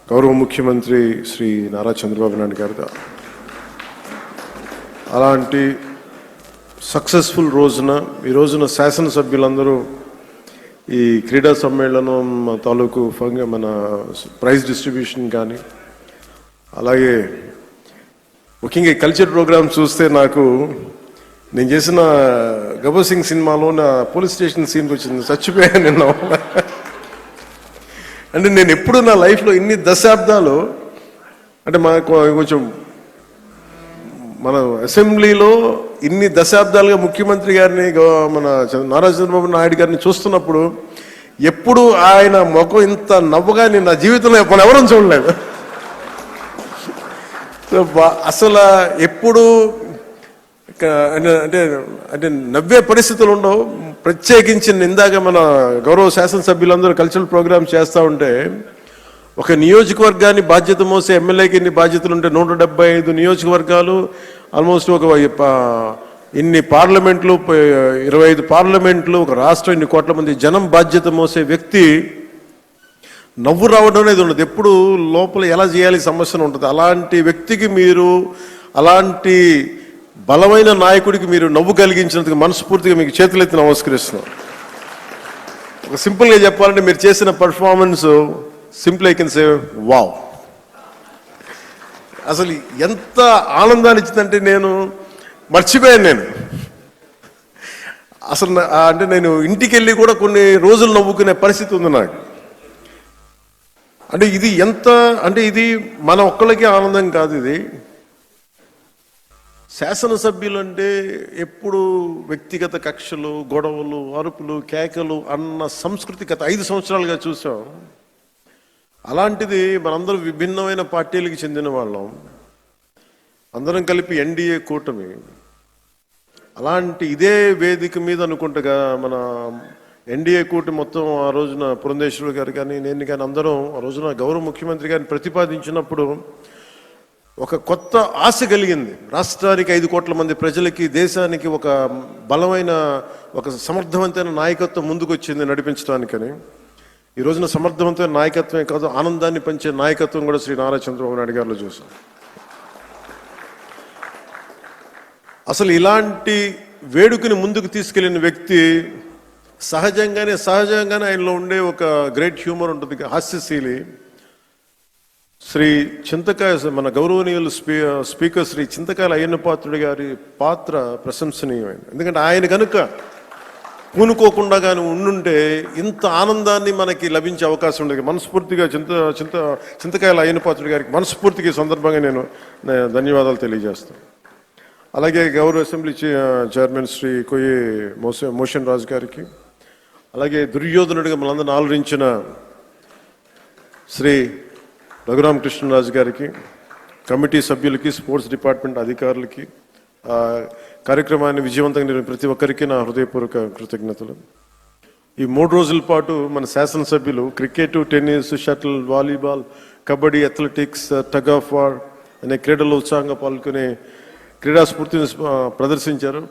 గౌరవ ముఖ్యమంత్రి శ్రీ నారా చంద్రబాబు నాయుడు గారు అలాంటి సక్సెస్ఫుల్ రోజున ఈ రోజున శాసనసభ్యులందరూ ఈ క్రీడా సమ్మేళనం తాలూకు మన ప్రైజ్ డిస్ట్రిబ్యూషన్ కానీ అలాగే ముఖ్యంగా ఈ కల్చర్ ప్రోగ్రామ్ చూస్తే నాకు నేను చేసిన గబ్బర్ సింగ్ సినిమాలో నా పోలీస్ స్టేషన్ సీన్కి వచ్చింది, చచ్చిపోయాను నిన్న. అంటే నేను ఎప్పుడు నా లైఫ్లో ఇన్ని దశాబ్దాలు అంటే మనకు కొంచెం మన అసెంబ్లీలో ఇన్ని దశాబ్దాలుగా ముఖ్యమంత్రి గారిని మన నారా చంద్రబాబు నాయుడు గారిని చూస్తున్నప్పుడు ఎప్పుడు ఆయన ముఖం ఇంత నవ్వుగా నేను నా జీవితంలో మనం ఎవరూ చూడలేదు. అసలు ఎప్పుడు అంటే అంటే నవ్వే పరిస్థితులు ఉండవు. ప్రత్యేకించి ఇందాక మన గౌరవ శాసనసభ్యులందరూ కల్చరల్ ప్రోగ్రామ్ చేస్తూ ఉంటే ఒక నియోజకవర్గాన్ని బాధ్యత మోసే ఎమ్మెల్యేకి ఇన్ని బాధ్యతలు ఉంటే 175 నియోజకవర్గాలు ఆల్మోస్ట్ ఒక ఇన్ని పార్లమెంట్లు 25 పార్లమెంట్లు ఒక రాష్ట్రం ఇన్ని కోట్ల మంది జనం బాధ్యత మోసే వ్యక్తి నవ్వు రావడం అనేది ఉండదు. ఎప్పుడు లోపల ఎలా చేయాలి సమస్యను ఉంటుంది. అలాంటి వ్యక్తికి మీరు అలాంటి బలమైన నాయకుడికి మీరు నవ్వు కలిగించినందుకు మనస్ఫూర్తిగా మీకు చేతులెత్తి నమస్కరిస్తున్నాం. ఒక సింపుల్గా చెప్పాలంటే మీరు చేసిన performance simple I can say wow. అసలు ఎంత ఆనందాన్ని ఇచ్చిందంటే నేను మర్చిపోయాను. నేను అసలు అంటే నేను ఇంటికి వెళ్ళి కూడా కొన్ని రోజులు నవ్వుకునే పరిస్థితి ఉంది నాకు. అంటే ఇది ఎంత అంటే ఇది మన ఒక్కళ్ళకి ఆనందం కాదు. ఇది శాసనసభ్యులు అంటే ఎప్పుడు వ్యక్తిగత కక్షలు, గొడవలు, అరుపులు, కేకలు అన్న సంస్కృతి గత 5 సంవత్సరాలుగా చూసాం. అలాంటిది మనందరూ విభిన్నమైన పార్టీలకు చెందిన వాళ్ళం, అందరం కలిపి ఎన్డీఏ కూటమి. అలాంటి ఇదే వేదిక మీద అనుకుంటగా మన ఎన్డీఏ కూటమి మొత్తం ఆ రోజున పురంధేశ్వరి గారు కానీ నేను కానీ అందరం ఆ రోజున గౌరవ ముఖ్యమంత్రి గారిని ప్రతిపాదించినప్పుడు ఒక కొత్త ఆశ కలిగింది. రాష్ట్రానికి 5 కోట్ల మంది ప్రజలకి, దేశానికి ఒక బలమైన ఒక సమర్థవంతమైన నాయకత్వం ముందుకు వచ్చింది నడిపించడానికని. ఈ రోజున సమర్థవంతమైన నాయకత్వమే కాదు, ఆనందాన్ని పంచే నాయకత్వం కూడా శ్రీ నారా చంద్రబాబు నాయుడు గారిలో చూసాం. అసలు ఇలాంటి వేడుకని ముందుకు తీసుకెళ్లిన వ్యక్తి సహజంగానే ఆయనలో ఉండే ఒక గ్రేట్ హ్యూమర్ ఉంటుంది, హాస్యశీలి. శ్రీ చింతకాయ మన గౌరవనీయులు స్పీకర్ శ్రీ చింతకాయల అయ్యన్న పాత్రుడి గారి పాత్ర ప్రశంసనీయమైనది. ఎందుకంటే ఆయన కనుక పూనుకోకుండా కానీ ఉండుంటే ఇంత ఆనందాన్ని మనకి లభించే అవకాశం ఉండేది. మనస్ఫూర్తిగా చింతకాయల అయ్యన్న పాత్రుడి గారికి మనస్ఫూర్తిగా ఈ సందర్భంగా నేను ధన్యవాదాలు తెలియజేస్తాను. అలాగే గౌరవ అసెంబ్లీ చైర్మన్ శ్రీ కొయ్యి మోషన్ రాజు గారికి, అలాగే దుర్యోధనుడిగా మనందరిని ఆలోచించిన శ్రీ రఘురామకృష్ణరాజు గారికి, కమిటీ సభ్యులకి, స్పోర్ట్స్ డిపార్ట్మెంట్ అధికారులకి, కార్యక్రమాన్ని విజయవంతంగా నిర్వహించిన ప్రతి ఒక్కరికి నా హృదయపూర్వక కృతజ్ఞతలు. ఈ 3 రోజుల పాటు మన శాసనసభ్యులు cricket, tennis, shuttle, volleyball, kabaddi, athletics, tug of war అనే క్రీడల్లో ఉత్సాహంగా పాల్గొనే క్రీడా స్ఫూర్తిని ప్రదర్శించారు.